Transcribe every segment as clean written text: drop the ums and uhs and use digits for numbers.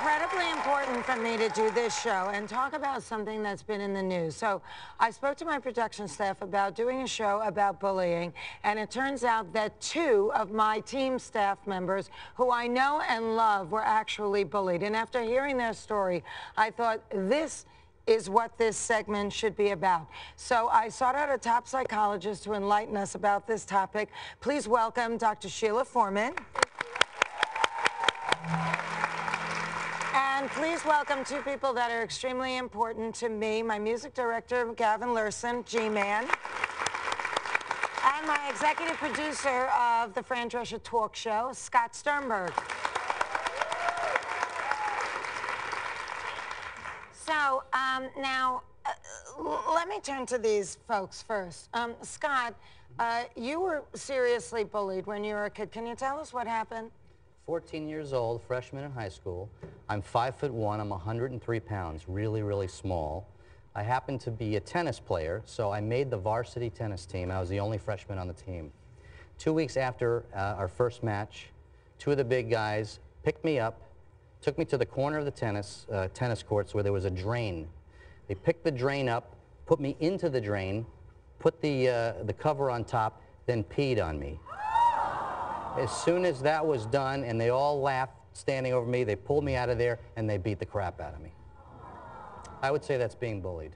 incredibly important for me to do this show and talk about something that's been in the news. So I spoke to my production staff about doing a show about bullying, and it turns out that 2 of my team staff members who I know and love were actually bullied. And after hearing their story, I thought this is what this segment should be about. So I sought out a top psychologist to enlighten us about this topic. Please welcome Dr. Sheila Foreman. And please welcome 2 people that are extremely important to me, my music director, Gavin Lerson, G-Man, and my executive producer of the Fran Drescher talk show, Scott Sternberg. So now, let me turn to these folks first. Scott, you were seriously bullied when you were a kid. Can you tell us what happened? 14 years old, freshman in high school. I'm 5'1", I'm 103 pounds, really, really small. I happened to be a tennis player, so I made the varsity tennis team. I was the only freshman on the team. 2 weeks after our first match, 2 of the big guys picked me up, took me to the corner of the tennis courts where there was a drain. They picked the drain up, put me into the drain, put the cover on top, then peed on me. As soon as that was done and they all laughed standing over me, they pulled me out of there and they beat the crap out of me. I would say that's being bullied.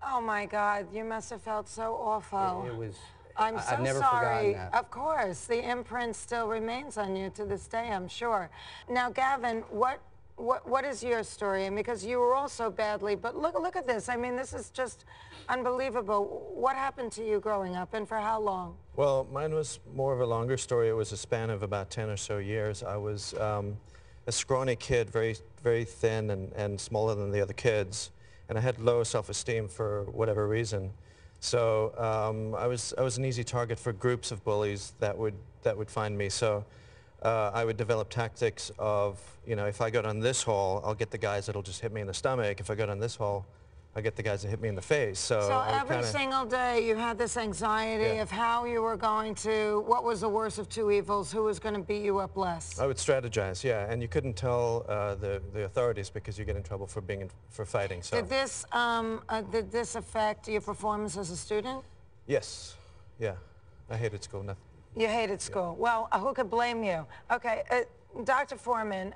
Oh my God, you must have felt so awful. It was, I'm so I've never sorry. forgotten that. Of course, the imprint still remains on you to this day, I'm sure. Now, Gavin, what is your story? And because you were all so badly, but look at this. I mean, this is just unbelievable. What happened to you growing up, and for how long? Well, mine was more of a longer story. It was a span of about 10 or so years. I was a scrawny kid, very thin and smaller than the other kids, and I had low self-esteem for whatever reason. So I was an easy target for groups of bullies that would find me. So I would develop tactics of, you know, if I go down this hall, I'll get the guys that'll just hit me in the stomach. If I go down this hall, I'll get the guys that hit me in the face. So every single day you had this anxiety of how you were going to, what was the worst of 2 evils, who was going to beat you up less? I would strategize, yeah, and you couldn't tell the authorities because you get in trouble for fighting. So did this affect your performance as a student? Yes, yeah, I hated school. Nothing. You hated school. Yeah. Well, who could blame you? Okay, Dr. Foreman,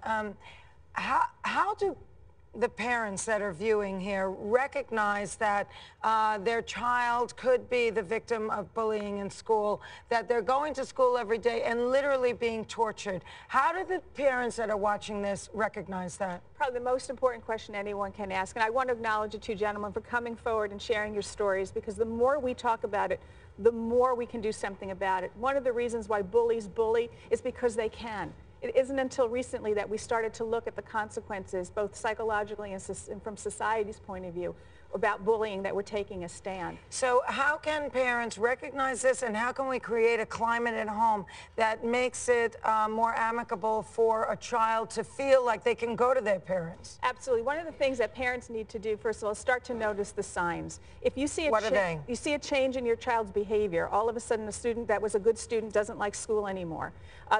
how do the parents that are viewing here recognize that their child could be the victim of bullying in school, that they're going to school every day and literally being tortured? How do the parents that are watching this recognize that? Probably the most important question anyone can ask. And I want to acknowledge the 2 gentlemen for coming forward and sharing your stories, because the more we talk about it, the more we can do something about it. One of the reasons why bullies bully is because they can. It isn't until recently that we started to look at the consequences, both psychologically and from society's point of view, about bullying, that we're taking a stand. So how can parents recognize this, and how can we create a climate at home that makes it more amicable for a child to feel like they can go to their parents? Absolutely. One of the things that parents need to do, first of all, is start to notice the signs. If you see you see a change in your child's behavior, all of a sudden a student that was a good student doesn't like school anymore.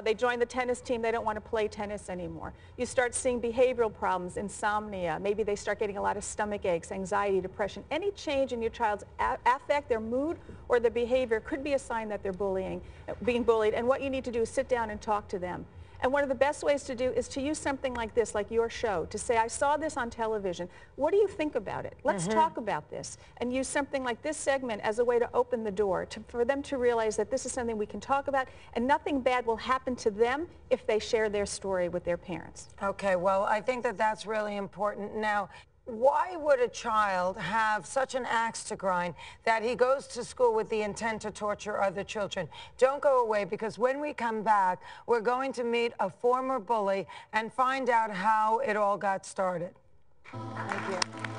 They join the tennis team, they don't want to play tennis anymore. You start seeing behavioral problems, insomnia, maybe they start getting a lot of stomach aches, anxiety, depression. Any change in your child's affect, their mood, or their behavior could be a sign that they're being bullied, and what you need to do is sit down and talk to them. And one of the best ways to do is to use something like this, like your show, to say, I saw this on television. What do you think about it? Let's talk about this. And use something like this segment as a way to open the door, for them to realize that this is something we can talk about, and nothing bad will happen to them if they share their story with their parents. Okay, well, I think that that's really important. Now, why would a child have such an axe to grind that he goes to school with the intent to torture other children? Don't go away, because when we come back, we're going to meet a former bully and find out how it all got started. Thank you.